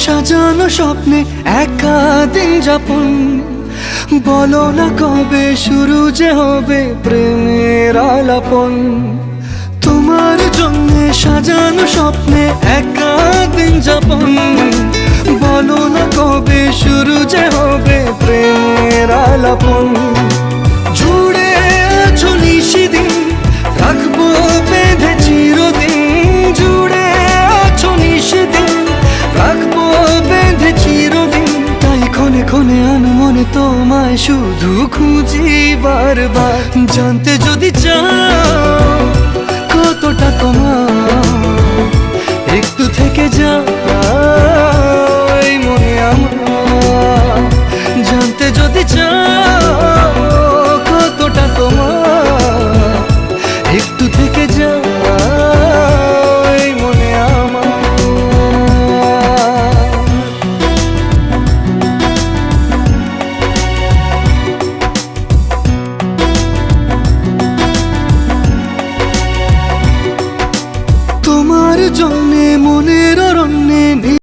সাজানো স্বপ্নে একা দিন যাপন, বলো না কবে শুরু যে হবে প্রেমের আলাপন। তোমার জন্য সাজানো স্বপ্নে একা দিন যাপন, বলো না কবে শুরু যে হবে প্রেমের আলাপন। জুড়ে আছো নিশিদিন, রাখবো বেঁধে চিরদিন। জুড়ে আছো নিশিদিন, রাখবো বেঁধে চিরদিন। তাই ক্ষণে ক্ষণে আনমনে তোমায় শুধু খুঁজি বারবার। জানতে যদি চাও কতটা তোমার